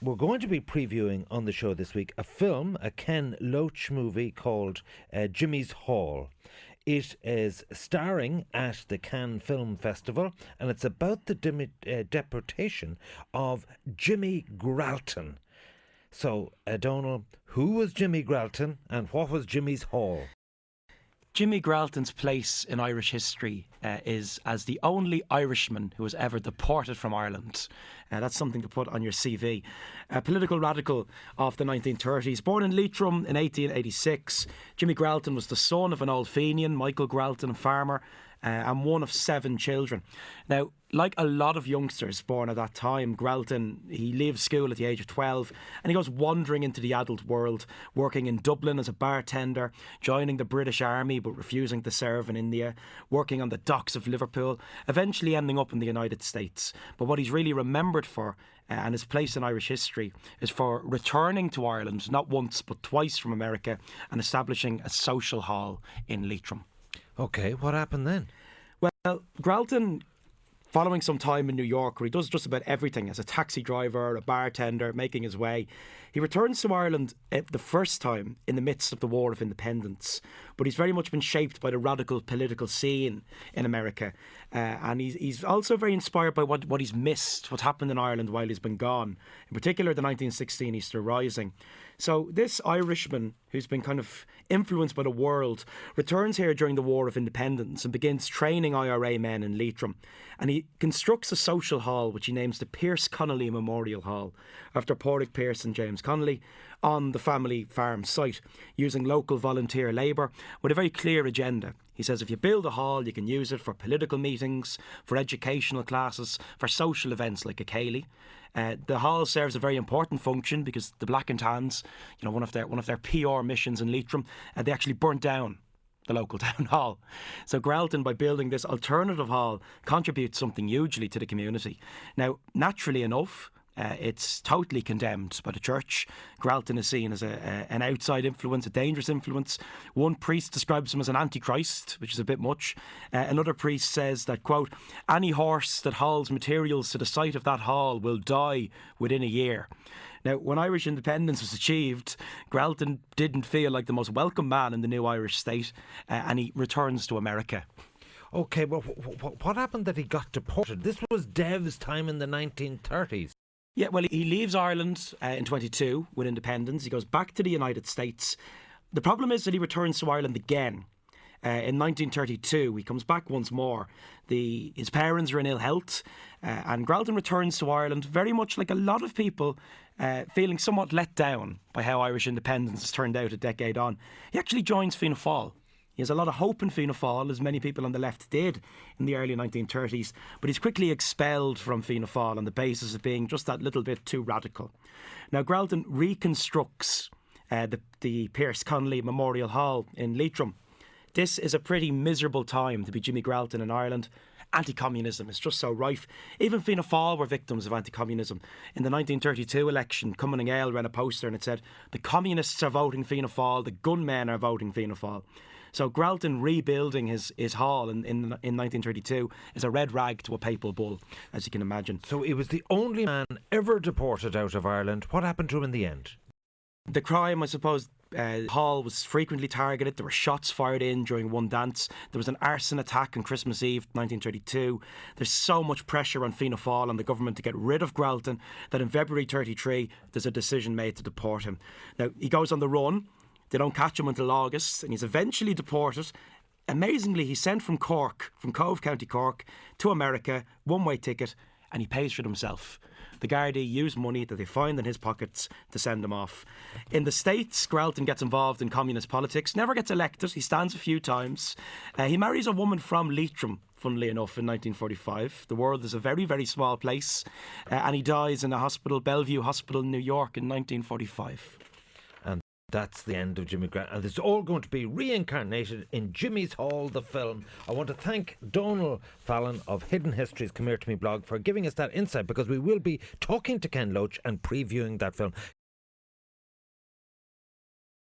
we're going to be previewing on the show this week a film, a Ken Loach movie called Jimmy's Hall. It is starring at the Cannes Film Festival, and it's about the deportation of Jimmy Gralton. So, Donal, who was Jimmy Gralton and what was Jimmy's Hall? Jimmy Gralton's place in Irish history is as the only Irishman who was ever deported from Ireland. That's something to put on your CV. A political radical of the 1930s. Born in Leitrim in 1886, Jimmy Gralton was the son of an old Fenian, Michael Gralton, a farmer, and one of 7 children. Now, like a lot of youngsters born at that time, Gralton, he leaves school at the age of 12 and he goes wandering into the adult world, working in Dublin as a bartender, joining the British Army but refusing to serve in India, working on the docks of Liverpool, eventually ending up in the United States. But what he's really remembered for, and his place in Irish history, is for returning to Ireland, not once but twice from America, and establishing a social hall in Leitrim. OK, what happened then? Well, Gralton, following some time in New York, where he does just about everything as a taxi driver, a bartender, making his way, he returns to Ireland the first time in the midst of the War of Independence. But he's very much been shaped by the radical political scene in America. And he's also very inspired by what he's missed, what happened in Ireland while he's been gone, in particular the 1916 Easter Rising. So this Irishman, who's been kind of influenced by the world, returns here during the War of Independence and begins training IRA men in Leitrim. And he constructs a social hall, which he names the Pierce Connolly Memorial Hall, after Pádraig Pearse and James Connolly, on the family farm site, using local volunteer labour with a very clear agenda. He says if you build a hall, you can use it for political meetings, for educational classes, for social events like a Céilí. The hall serves a very important function because the Black and Tans, one of their PR missions in Leitrim, they actually burnt down the local town hall. So Gralton, by building this alternative hall, contributes something hugely to the community. Now, naturally enough, it's totally condemned by the church. Gralton is seen as an outside influence, a dangerous influence. One priest describes him as an antichrist, which is a bit much. Another priest says that, quote, any horse that hauls materials to the site of that hall will die within a year. Now, when Irish independence was achieved, Gralton didn't feel like the most welcome man in the new Irish state, and he returns to America. OK, well, what happened that he got deported? This was Dev's time in the 1930s. Yeah, well, he leaves Ireland in 22 with independence. He goes back to the United States. The problem is that he returns to Ireland again. In 1932, he comes back once more. His parents are in ill health, and Gralton returns to Ireland very much like a lot of people, feeling somewhat let down by how Irish independence has turned out a decade on. He actually joins Fianna Fáil. He has a lot of hope in Fianna Fáil, as many people on the left did in the early 1930s, but he's quickly expelled from Fianna Fáil on the basis of being just that little bit too radical. Now, Gralton reconstructs the Pierce Connolly Memorial Hall in Leitrim. This is a pretty miserable time to be Jimmy Gralton in Ireland. Anti-communism is just so rife. Even Fianna Fáil were victims of anti-communism. In the 1932 election, Cumann and Gale ran a poster and it said, the communists are voting Fianna Fáil, the gunmen are voting Fianna Fáil. So Gralton rebuilding his hall in 1932 is a red rag to a papal bull, as you can imagine. So he was the only man ever deported out of Ireland. What happened to him in the end? The crime, I suppose, Hall was frequently targeted. There were shots fired in during one dance. There was an arson attack on Christmas Eve 1932. There's so much pressure on Fianna Fáil and the government to get rid of Gralton that in February 33 there's a decision made to deport him. Now, he goes on the run. They don't catch him until August, and he's eventually deported. Amazingly, he's sent from Cork, from Cove, County Cork, to America, one-way ticket, and he pays for it himself. The Gardaí use money that they find in his pockets to send him off. In the States, Gralton gets involved in communist politics, never gets elected, he stands a few times. He marries a woman from Leitrim, funnily enough, in 1945. The world is a very, very small place, and he dies in a hospital, Bellevue Hospital in New York in 1945. That's the end of Jimmy Gralton. And it's all going to be reincarnated in Jimmy's Hall, the film. I want to thank Donal Fallon of Hidden Histories Come Here To Me blog for giving us that insight, because we will be talking to Ken Loach and previewing that film.